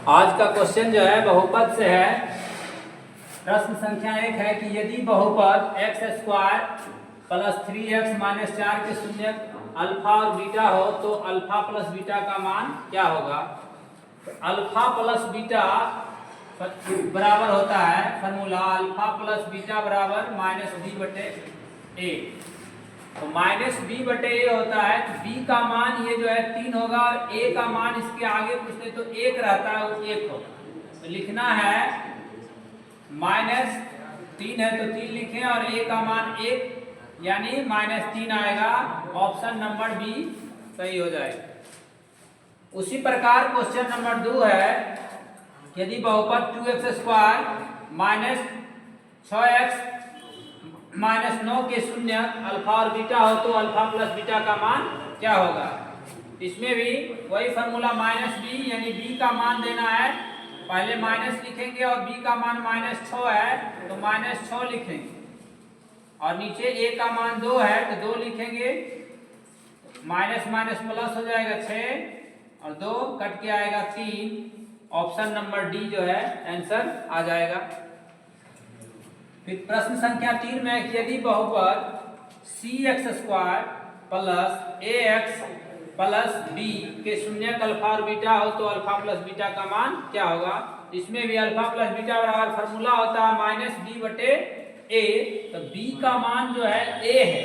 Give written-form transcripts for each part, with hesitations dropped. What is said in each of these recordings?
आज का क्वेश्चन जो है बहुपद से है। प्रश्न संख्या 1 है कि यदि बहुपद x square plus 3x minus 4 के शून्य अल्फा और बीटा हो तो अल्फा प्लस बीटा का मान क्या होगा। अल्फा प्लस बीटा बराबर होता है फॉर्मूला अल्फा प्लस बीटा बराबर माइनस बी बटे ए। तो माइनस बी बटे ए होता है तो बी का मान ये जो है 3 होगा और ए का मान इसके आगे पूछते तो 1 रहता है वो 1 होगा। तो लिखना है माइनस 3 है तो 3 लिखें और ए का मान 1 यानी माइनस 3 आएगा। ऑप्शन नंबर बी सही हो जाएगा। उसी प्रकार क्वेश्चन नंबर 2 है यदि बहुपद 2x square minus 6x minus 9 के शून्य अल्फा और बीटा हो तो अल्फा प्लस बीटा का मान क्या होगा। इसमें भी वही फॉर्मूला माइनस बी यानी बी का मान देना है। पहले माइनस लिखेंगे और बी का मान माइनस 6 है तो माइनस 6 लिखेंगे और नीचे ए का मान 2 है तो 2 लिखेंगे। माइनस माइनस प्लस हो जाएगा 6 और 2 कट के आएगा 3। ऑप्शन नंबर डी जो है आंसर आ जाएगा। फिर प्रश्न संख्या 3 में यदि बहुपद सी एक्स स्क्वायर प्लस ए एक्स प्लस बी के शून्य अल्फा और बीटा हो तो अल्फा प्लस बीटा का मान क्या होगा। इसमें भी अल्फा प्लस बीटा बराबर फॉर्मूला होता है माइनस बी बटे ए। तो बी का मान जो है ए है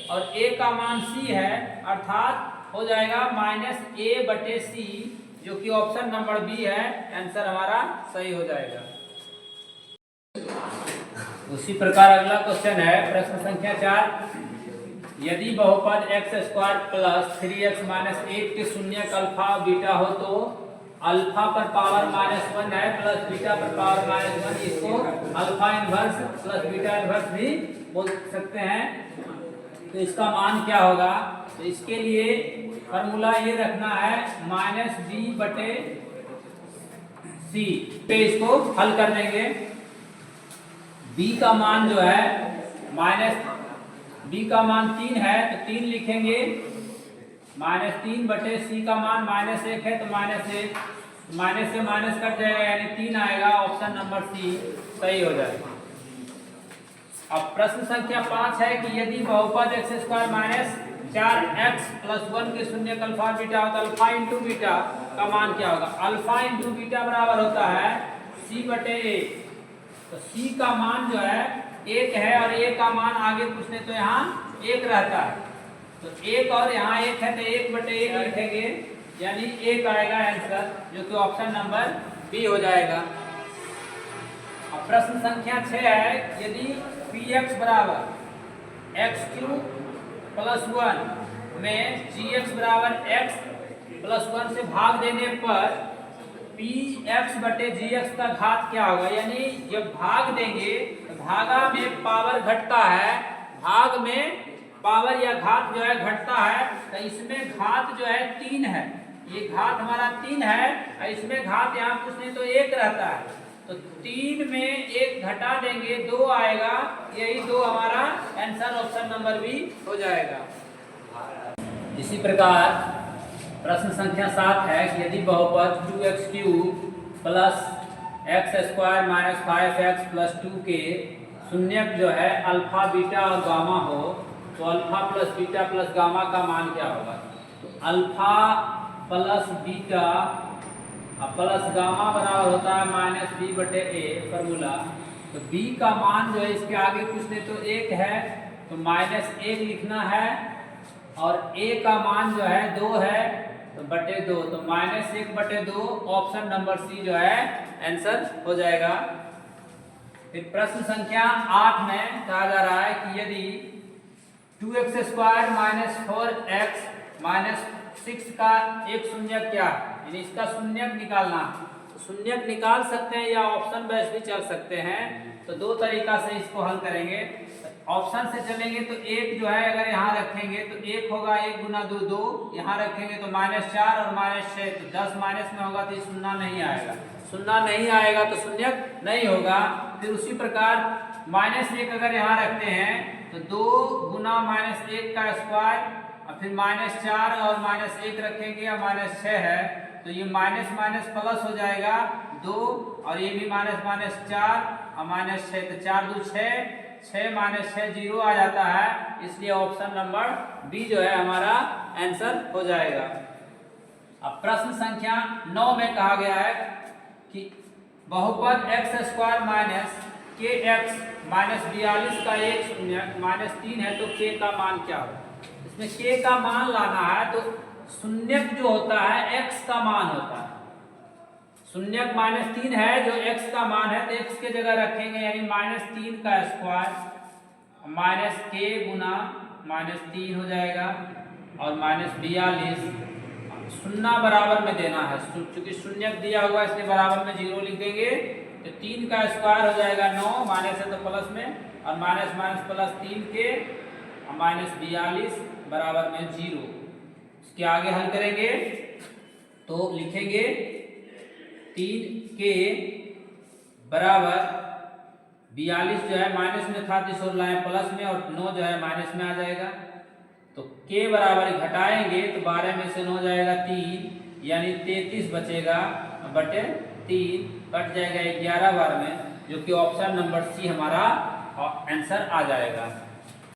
और ए का मान सी है अर्थात हो जाएगा माइनस ए बटे सी जो कि ऑप्शन नंबर बी है। आंसर हमारा सही हो जाएगा। उसी प्रकार अगला क्वेश्चन है प्रश्न संख्या 4 यदि बहुपद x square plus 3x minus 8 के शून्य अल्फा बीटा हो तो अल्फा पर पावर माइनस 1 है प्लस बीटा पर पावर माइनस 1 इसको alpha inverse plus beta inverse भी बोल सकते हैं। तो इसका मान क्या होगा। तो इसके लिए फॉर्मूला ये रखना है माइनस बी बटे सी पे इसको हल कर देंगे। b का मान जो है माइनस b का मान 3 है तो 3 लिखेंगे। माइनस 3 बटे c का मान माइनस 1 है तो माइनस 1 माइनस से माइनस कट जाएगा यानी 3 आएगा। ऑप्शन नंबर सी सही हो जाएगा। अब प्रश्न संख्या 5 है कि यदि बहुपद x square minus 4x plus 1 के शून्य अल्फा बीटा हो तो अल्फा इंटू बीटा का मान क्या होगा। अल्फा इंटू बीटा बराबर होता है c बटे ए। तो c का मान जो है 1 है और a का मान आगे पूछने तो यहाँ 1 रहता है। तो 1 और यहाँ 1 है तो 1 बटे 1 लिखेंगे यानी 1 आएगा आंसर जो कि ऑप्शन नंबर बी हो जाएगा। अब प्रश्न संख्या 6 है यदि px बराबर x³ प्लस 1 में gx बराबर x प्लस 1 से भाग देने पर px बटे gx का घात क्या होगा। यानी जब भाग देंगे तो भागा में पावर घटता है, भाग में पावर या घात जो है घटता है। तो इसमें घात जो है 3 है, ये घात हमारा 3 है और इसमें घात यहाँ पूछने तो 1 रहता है। तो 3 में 1 घटा देंगे 2 आएगा, यही 2 हमारा आंसर ऑप्शन नंबर बी हो जाएगा। इसी प्रकार प्रश्न संख्या 7 है कि यदि बहुपद 2x³ plus x square minus 5x plus 2 के शून्यक जो है अल्फा बीटा और गामा हो तो alpha plus beta plus gamma का मान क्या होगा। तो alpha plus beta plus gamma बराबर होता है माइनस बी बटे ए फॉर्मूला। तो बी का मान जो है इसके आगे पूछने तो 1 है तो माइनस 1 लिखना है और a का मान जो है 2 है तो बटे 2 तो माइनस 1 बटे 2 ऑप्शन नंबर सी जो है आंसर हो जाएगा। फिर प्रश्न संख्या 8 में कहा जा रहा है कि यदि 2x square minus 4x minus 6 का एक शून्यक क्या है, यानी इसका शून्यक निकालना। तो शून्यक निकाल सकते हैं या ऑप्शन बेस भी चल सकते हैं। तो 2 तरीका से इसको हल करेंगे। ऑप्शन से चलेंगे तो 1 जो है अगर यहाँ रखेंगे तो 1 होगा 1 गुना 2 2, यहाँ रखेंगे तो -4 और -6 तो 10 माइनस में होगा तो ये शून्य नहीं आएगा, शून्य नहीं आएगा तो शून्यक नहीं होगा। फिर उसी प्रकार -1 अगर यहाँ रखते हैं तो 2 गुना -1 का स्क्वायर और फिर -4 और -1 रखेंगे और -6 है तो ये माइनस माइनस प्लस हो जाएगा 2 और ये भी माइनस माइनस 4 और माइनस 6, तो 4 2 6, 6 माइनस 6 0 आ जाता है, इसलिए ऑप्शन नंबर बी जो है हमारा आंसर हो जाएगा। अब प्रश्न संख्या 9 में कहा गया है कि बहुपद एक्स स्क्वायर माइनस के एक्स माइनस 42 का एक शून्य माइनस 3 है तो के का मान क्या हो। इसमें के का मान लाना है तो शून्यक जो होता है एक्स का मान होता है। शून्यक माइनस 3 है जो एक्स का मान है तो एक्स के जगह रखेंगे, यानी माइनस 3 का स्क्वायर माइनस के गुना माइनस 3 हो जाएगा और माइनस 42 शून्य बराबर में देना है, क्योंकि शून्यक दिया हुआ इसलिए बराबर में 0 लिख देंगे। तो 3 का स्क्वायर हो जाएगा 9, माइनस है तो प्लस में, और माइनस माइनस प्लस 3 के माइनस 42 बराबर में 0। इसके आगे हल करेंगे तो लिखेंगे 3 के बराबर 42 जो है माइनस में था तो इसको लाए प्लस में, और 9 जो है माइनस में आ जाएगा। तो के बराबर घटाएंगे तो 12 में से 9 जाएगा 3, यानी 33 बचेगा बटे 3, कट जाएगा 11 बार में, जो कि ऑप्शन नंबर सी हमारा आंसर आ जाएगा।